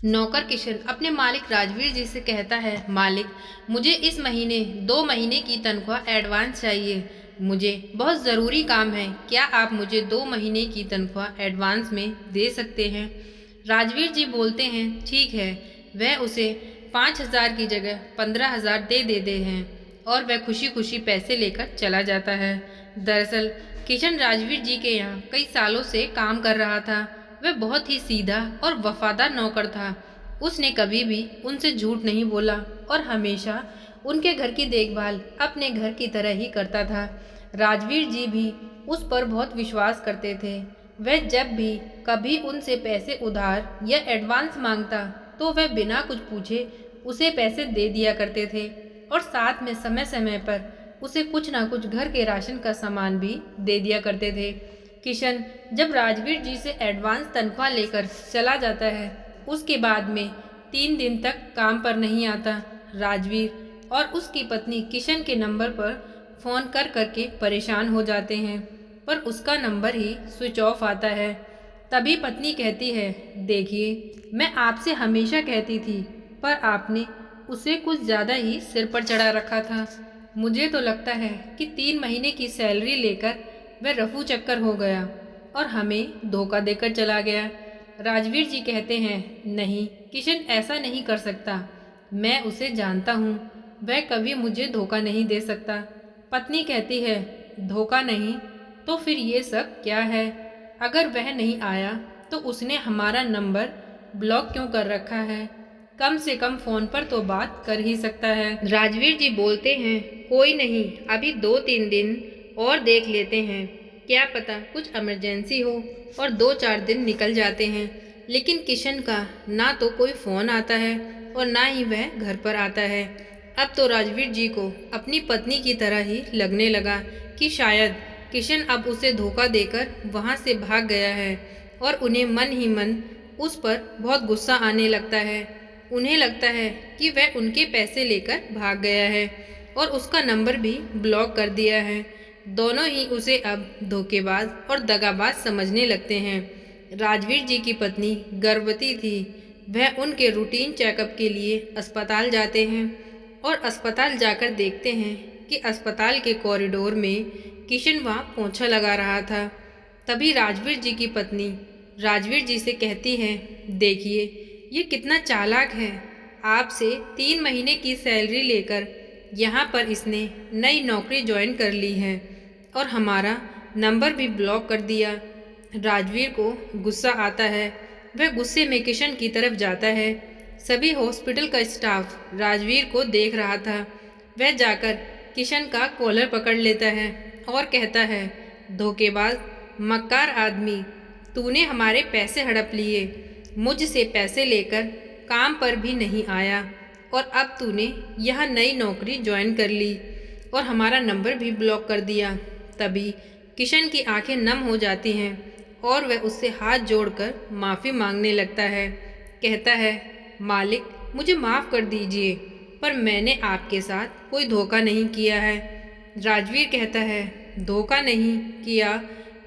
नौकर किशन अपने मालिक राजवीर जी से कहता है, मालिक मुझे इस महीने 2 महीने की तनख्वाह एडवांस चाहिए। मुझे बहुत ज़रूरी काम है, क्या आप मुझे 2 महीने की तनख्वाह एडवांस में दे सकते हैं। राजवीर जी बोलते हैं, ठीक है। वह उसे 5,000 की जगह 15,000 दे देते हैं और वह खुशी खुशी पैसे लेकर चला जाता है। दरअसल किशन राजवीर जी के यहाँ कई सालों से काम कर रहा था। वह बहुत ही सीधा और वफादार नौकर था। उसने कभी भी उनसे झूठ नहीं बोला और हमेशा उनके घर की देखभाल अपने घर की तरह ही करता था। राजवीर जी भी उस पर बहुत विश्वास करते थे। वह जब भी कभी उनसे पैसे उधार या एडवांस मांगता तो वह बिना कुछ पूछे उसे पैसे दे दिया करते थे और साथ में समय समय पर उसे कुछ ना कुछ घर के राशन का सामान भी दे दिया करते थे। किशन जब राजवीर जी से एडवांस तनख्वाह लेकर चला जाता है, उसके बाद में 3 दिन तक काम पर नहीं आता। राजवीर और उसकी पत्नी किशन के नंबर पर फ़ोन कर करके परेशान हो जाते हैं, पर उसका नंबर ही स्विच ऑफ आता है। तभी पत्नी कहती है, देखिए मैं आपसे हमेशा कहती थी, पर आपने उसे कुछ ज़्यादा ही सिर पर चढ़ा रखा था। मुझे तो लगता है कि 3 महीने की सैलरी लेकर वह रफू चक्कर हो गया और हमें धोखा देकर चला गया। राजवीर जी कहते हैं, नहीं किशन ऐसा नहीं कर सकता, मैं उसे जानता हूँ, वह कभी मुझे धोखा नहीं दे सकता। पत्नी कहती है, धोखा नहीं तो फिर ये सब क्या है। अगर वह नहीं आया तो उसने हमारा नंबर ब्लॉक क्यों कर रखा है, कम से कम फ़ोन पर तो बात कर ही सकता है। राजवीर जी बोलते हैं, कोई नहीं, अभी 2-3 दिन और देख लेते हैं, क्या पता कुछ इमरजेंसी हो और 2-4 दिन निकल जाते हैं। लेकिन किशन का ना तो कोई फ़ोन आता है और ना ही वह घर पर आता है। अब तो राजवीर जी को अपनी पत्नी की तरह ही लगने लगा कि शायद किशन अब उसे धोखा देकर वहाँ से भाग गया है और उन्हें मन ही मन उस पर बहुत गुस्सा आने लगता है। उन्हें लगता है कि वह उनके पैसे लेकर भाग गया है और उसका नंबर भी ब्लॉक कर दिया है। दोनों ही उसे अब धोखेबाज और दगाबाज समझने लगते हैं। राजवीर जी की पत्नी गर्भवती थी। वह उनके रूटीन चेकअप के लिए अस्पताल जाते हैं और अस्पताल जाकर देखते हैं कि अस्पताल के कॉरिडोर में किशन वहाँ पोंछा लगा रहा था। तभी राजवीर जी की पत्नी राजवीर जी से कहती है, देखिए ये कितना चालाक है, आपसे 3 महीने की सैलरी लेकर यहाँ पर इसने नई नौकरी ज्वाइन कर ली है और हमारा नंबर भी ब्लॉक कर दिया। राजवीर को गुस्सा आता है। वह गुस्से में किशन की तरफ जाता है। सभी हॉस्पिटल का स्टाफ राजवीर को देख रहा था। वह जाकर किशन का कॉलर पकड़ लेता है और कहता है, धोखेबाज मक्कार आदमी, तूने हमारे पैसे हड़प लिए, मुझसे पैसे लेकर काम पर भी नहीं आया और अब तूने यहाँ नई नौकरी ज्वाइन कर ली और हमारा नंबर भी ब्लॉक कर दिया। तभी किशन की आंखें नम हो जाती हैं और वह उससे हाथ जोड़कर माफ़ी मांगने लगता है। कहता है, मालिक मुझे माफ़ कर दीजिए, पर मैंने आपके साथ कोई धोखा नहीं किया है। राजवीर कहता है, धोखा नहीं किया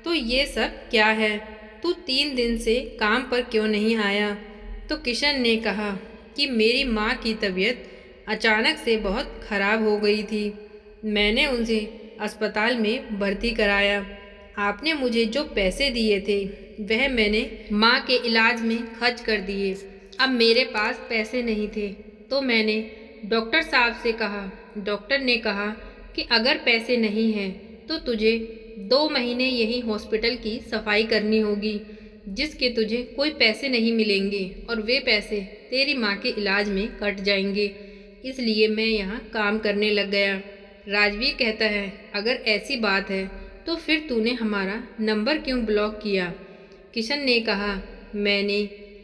तो ये सब क्या है, तू 3 दिन से काम पर क्यों नहीं आया। तो किशन ने कहा कि मेरी माँ की तबीयत अचानक से बहुत ख़राब हो गई थी, मैंने उनसे अस्पताल में भर्ती कराया। आपने मुझे जो पैसे दिए थे वह मैंने माँ के इलाज में खर्च कर दिए। अब मेरे पास पैसे नहीं थे तो मैंने डॉक्टर साहब से कहा। डॉक्टर ने कहा कि अगर पैसे नहीं हैं तो तुझे 2 महीने यही हॉस्पिटल की सफाई करनी होगी, जिसके तुझे कोई पैसे नहीं मिलेंगे और वे पैसे तेरी माँ के इलाज में कट जाएंगे। इसलिए मैं यहाँ काम करने लग गया। राजवीर कहता है, अगर ऐसी बात है तो फिर तूने हमारा नंबर क्यों ब्लॉक किया। किशन ने कहा, मैंने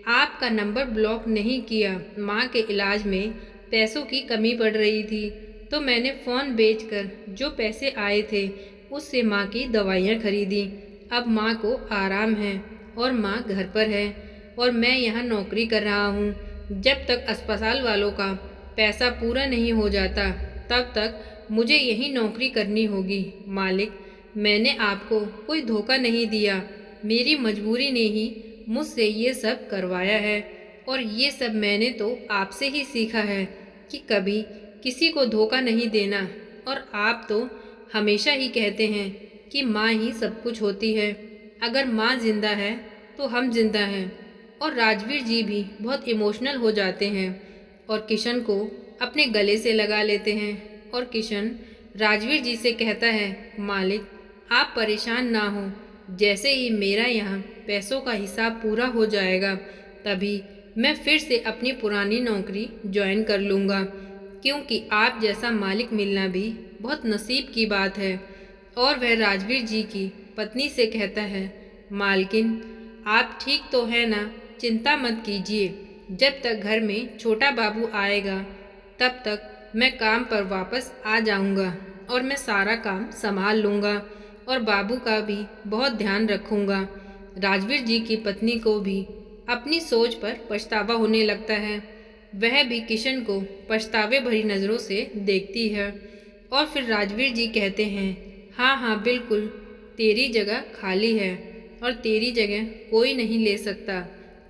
आपका नंबर ब्लॉक नहीं किया, माँ के इलाज में पैसों की कमी पड़ रही थी तो मैंने फ़ोन बेचकर जो पैसे आए थे उससे माँ की दवाइयाँ खरीदी। अब माँ को आराम है और माँ घर पर है और मैं यहाँ नौकरी कर रहा हूँ। जब तक अस्पताल वालों का पैसा पूरा नहीं हो जाता तब तक मुझे यही नौकरी करनी होगी। मालिक मैंने आपको कोई धोखा नहीं दिया, मेरी मजबूरी ने ही मुझसे ये सब करवाया है। और ये सब मैंने तो आपसे ही सीखा है कि कभी किसी को धोखा नहीं देना। और आप तो हमेशा ही कहते हैं कि माँ ही सब कुछ होती है। अगर माँ जिंदा है तो हम जिंदा हैं। और राजवीर जी भी बहुत इमोशनल हो जाते हैं और किशन को अपने गले से लगा लेते हैं। और किशन राजवीर जी से कहता है, मालिक आप परेशान ना हो, जैसे ही मेरा यहाँ पैसों का हिसाब पूरा हो जाएगा तभी मैं फिर से अपनी पुरानी नौकरी ज्वाइन कर लूँगा, क्योंकि आप जैसा मालिक मिलना भी बहुत नसीब की बात है। और वह राजवीर जी की पत्नी से कहता है, मालकिन आप ठीक तो है ना, चिंता मत कीजिए। जब तक घर में छोटा बाबू आएगा तब तक मैं काम पर वापस आ जाऊंगा और मैं सारा काम संभाल लूँगा और बाबू का भी बहुत ध्यान रखूँगा। राजवीर जी की पत्नी को भी अपनी सोच पर पछतावा होने लगता है। वह भी किशन को पछतावे भरी नज़रों से देखती है। और फिर राजवीर जी कहते हैं, हाँ हाँ बिल्कुल, तेरी जगह खाली है और तेरी जगह कोई नहीं ले सकता।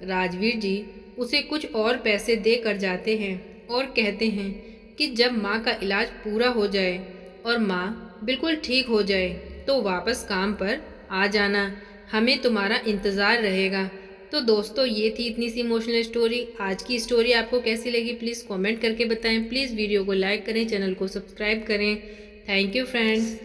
राजवीर जी उसे कुछ और पैसे दे कर जाते हैं और कहते हैं कि जब माँ का इलाज पूरा हो जाए और माँ बिल्कुल ठीक हो जाए तो वापस काम पर आ जाना, हमें तुम्हारा इंतज़ार रहेगा। तो दोस्तों ये थी इतनी सी इमोशनल स्टोरी। आज की स्टोरी आपको कैसी लगी प्लीज़ कमेंट करके बताएं। प्लीज़ वीडियो को लाइक करें, चैनल को सब्सक्राइब करें। Thank you friends.